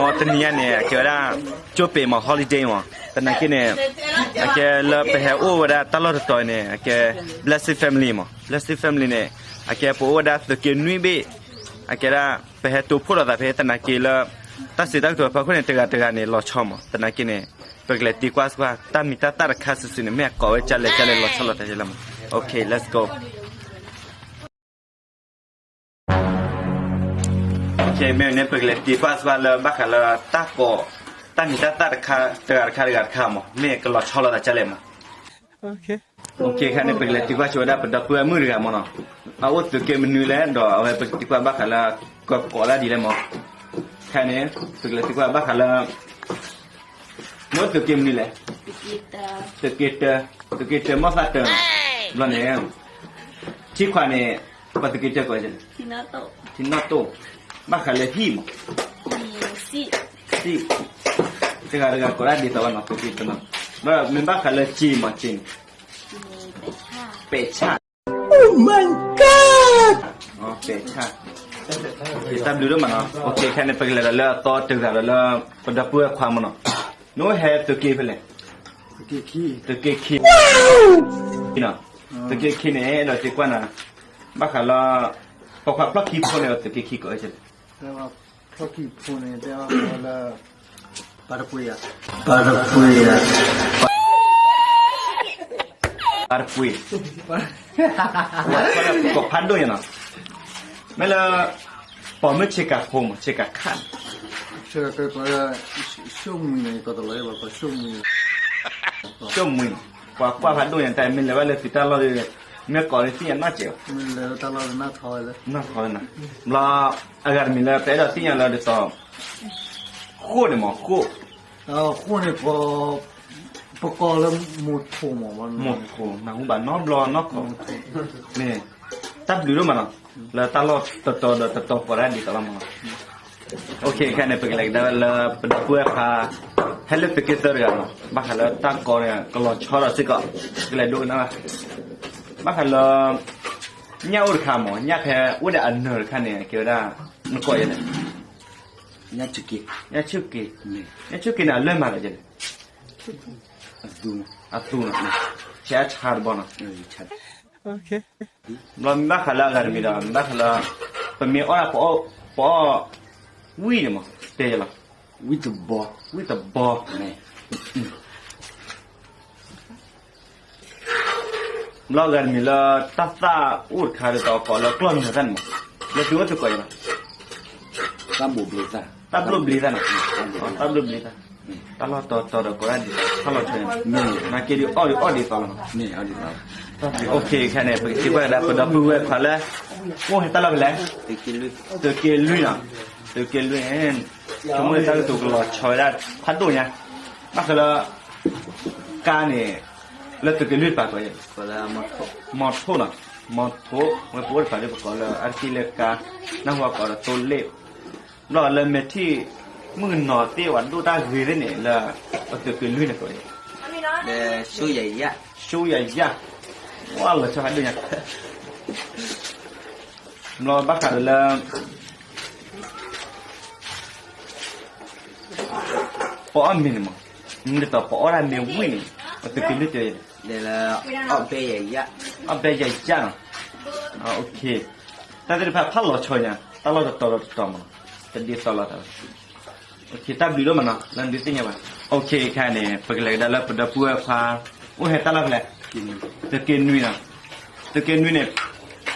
mà tên nia nè kiểu là chụp về mà holiday mà tên này cái nè cái là về hè ô đã tao lo được nè cái blessed family mà blessed family nè cái bố đã từ cái nuôi bê cái là về hè tụ phụ là về tên này cái là ta sẽตั้งตัวพอคนเนี่ยตะการเนี่ยรอชอมแต่นั่นกินเนี่ยเปิดเลยตีกว่าสว่าตามีตาระคาสุดเนี่ยแม่ก่อไว้จะเลยรอชอลแต่จะลำโอเค let's go โอเคแม่เนี่ยเปิดเลยตีกว่าสว่าเลยบักเลยตาก่อตามีตาระคาตะการข้ามแม่ก็รอชอลแต่จะเลยมั้งโอเคแค่เนี่ยเปิดเลยตีกว่าช่วยได้เปิดดับเพื่อมือเรือมั้งเนาะเอาวัตถุเกมมันนู่นแล้วดอกเอาไปเปิดตีกว่าบักเลยก่อแล้วดีเลยมั้งแค่นี้สึกเลยสึกว่าบ้าขันละโน้ตตึกเกมนี่แหละตึกเกตมอสัตเตอร์วันนี้ชี้ขวานี่ปัตตึกเกตก่อนจ้ะทินาโตบ้าขันเลยพี่มั้งซีจะการก็ได้ดีต่อวันเนาะตึกเกตเนาะบ้าขันเลยจีมั้งจีเปชา Oh my God อ๋อเปชาkita dulu mana? Okey, kan pergi lalu tol tegak lalu pada puas kuam mana? No have to keep le. To keep key. Ina. To keep key ni, lo cikuan na. Bakal pokok plak key pun le to keep key kau aja. Plak key pun ni dia kalau pada puas. Pada puas. Kalau pokok pandu ya na. ไม่ละพอไม่เช็คกับผมเช็คกับขันเช็คกับก็ชุ่มนี่ก็ตัวเลยว่าชุ่มมือกว่าพันตัวอย่างแต่ไม่เลยว่าเลยสิตาเราเลยเมื่อก่อนที่ยังน่าเจียวไม่เลยตาเราน่าทอยเลยนะเราอาการมีเลยแต่เราที่ยังเราได้ต่อคู่เนี่ยมั้งคู่นี่พอก็แล้วหมดคู่มั้งหมดคู่นักบ้านนอกบลอนนอกนี่ตับดูด้วยมั้งแล้วตลอดต่อพอได้ดีตลอดมั้งโอเคแค่นี้เป็นอะไรได้แล้วเป็นเพื่อพาให้เลือกติดต่อกันบ้างแล้วตั้งก่อนเนี่ยก็รอชอเราสิก็เลยดูนะบ้างแล้วเนี่ยอุดขามเนี่ยแค่อุดอันเนอร์แค่นี้เกี่ยวได้มันก่อยยังไงเนี่ยชุกี้น่ะเริ่มมาแล้วจ้ะอัดตูนะแช่ชาร์บอนะโอเคเราบ้าขลังกันมีเราบ้าขลังเป็นมีอะไรพอวิ่งมั้งเตะละวิ่งบอเนี่ยเรากันมีเราตัดอุดขาดต่อพอเรากล้อนกันมั้งเราดูว่าจะก่อยมั้งตาบุบลิซ่านะตาบุบลิซ่าตลอดต่อก็ได้ตลอดเลยนี่นักเรียนออดีตลอดนี่ออดีตโอเคแค่นี้ไปคิดว่าได้พอดับเบิลขวัญแล้วโอ้ยตลอดเลยตัวเกลือเห็นชั่วโมงตั้งตัวก็รอชอยได้พันตัวเนี่ยมาคือละการเนี่ยแล้วตัวเกลือปากก็ยังก็แล้วมอโต้นะมอโต้ไม่พูดภาษาญี่ปุ่นก็แล้วอาร์ติเลกานั่งว่าก็แล้วตัวเล็บรอเลยเมื่อที่มือหนอเตี้ยวันดูได้หือได้เนี่ยแล้วตัวเกลือเนี่ยก็ยังชูใหญ่ยะว่าเราชอบดูเนี่ยเราบักกันแล้วพออันมีมั้งมันจะต่อพออันมีวิ่งตัวกินได้เจอเดี๋ยวเอาไปใหญ่ยะโอเคแต่เดี๋ยวพอเราช่วยเนี่ยตลอดมั้งจะดีตลอดโอเคตับดีด้วยมั้งนะนั่นดีจริงไหมโอเคแค่นี้ไปเลยได้แล้วพอดับเบิลพาโอ้เห็นตลอดเลยตัวกินวิ่งเนี่ย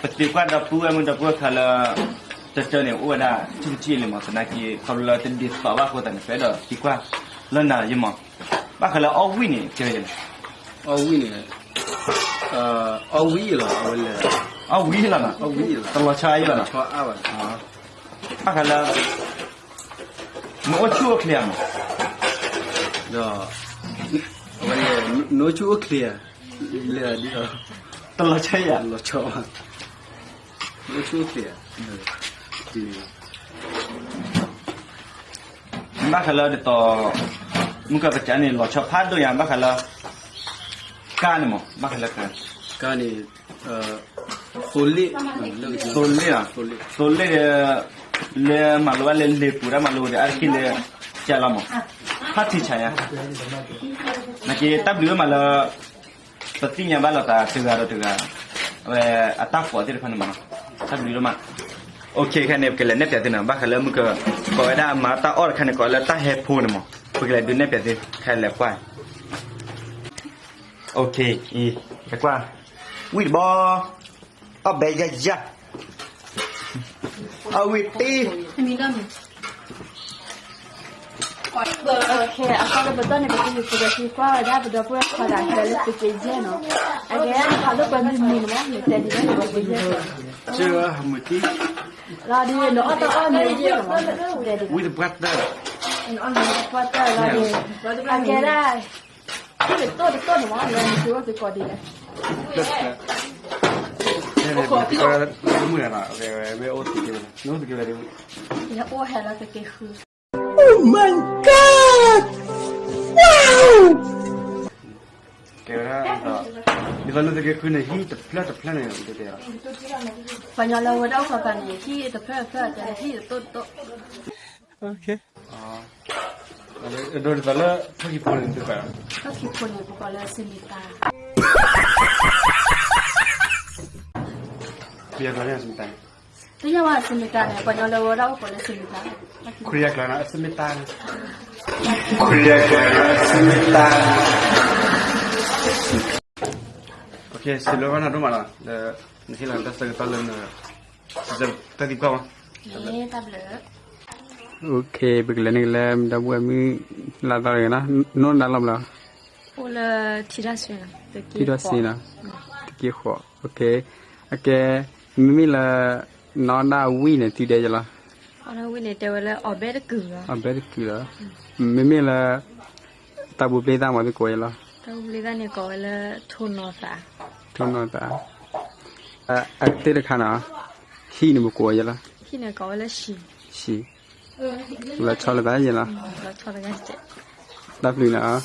ปฏิบัติดับเบิลมันดับเบิลขาจะเจอเนี่ยอ้วนได้ชิ้นเลยมั้งแต่นักที่เขาเราจะดีต่อว่าคนแต่เนี่ยไปเด้อดีกว่าแล้วน่ะยังมั้งบ้าเขาเราเอาวิ่งเนี่ยเจอเลยเอาวิ่งเนี่ยเอาวิ่งเหรอเอาวิ่งแล้วนะตลอดใช้แล้วนะชอบเอาบ้าเขาเราโน้ตชั่วเคลียร์มั้งเด้อวันนี้โน้ตชั่วเคลียร์เลยดีเหรอตลอดใช้อ่ะเราชอบโน้ตชั่วเคลียร์ดีบ้าเขาเราเดี๋ยวต่อมึงก็ไปจ่ายเนี่ยเราชอบพัดด้วยอย่างบ้าเขาเราการเนี่ยมั้งบ้าเขาเราการนี่โซลี่อ่ะโซลี่เลยมาลูว่าเลยปูระมาลูเดี๋ยวอะไรกินเลย เจริญมั้งพัดที่ใช่อะนักเก็ตตับเหลือมาแล้วตัดที่ยังบ้านเราตาถืออะไรถืออะไรอัตราฝอที่เราพันมันตับเหลือมาโอเคแค่เน็บกันเลยเน็บแต่ที่นั่นบ้านเขาเริ่มก็ก็ได้มาตาออดแค่นี้ก็แล้วตาเฮพูนมั้งเพื่อเลยดูเน็บแต่ที่แค่เล็บกว่าโอเคอีเล็บกว่าวิดบอเอาเบย์จ้ะเอาวิดตี มีเรื่องโอเคacolo bătăne pe tine cu deșicoa da pe după că la care pe cezeno again kalau bandit minum ne tadi ne pe cezeno chưa một tí la di no ata on ne je tadi with the butter on ne pata la di agera cái to no ma le ni ko ko di đây này có đúng rồi là về ô thì kêu nó thì kêu là ya o hela ke ke khu kêu đó đi vào lúc thì kêu này hít tập plan này được đấy fa nya la wa da fa ka ni ki to pra ta hi to ok rồi vào là thôi kịp rồi được phải ka ki ko ni ko la simita bây giờ là gì tay tu ya wa simita ne fa nya la wa da ko la simita kuliah kelana semetan ok sebelum mana rumah lah nanti lah kita setengah tahun sejak tadi kau eh ta ble ok begini ni lah dah buat mi lah tahu na non dalam lah o la tirasi na tidak sih na tiga kho ok ok mi lah non dah win ni tidak je lah ona wi ne te wala obe de ku à bé thì là mình là ta bù bê ta mà bị quậy là ta wi ga ne ko la thun no sa thôn nó ta à tết được khana khi nó bị quậy là ki ne ko la shi xí là cho là cái gì là la cho la ga che đáp lì là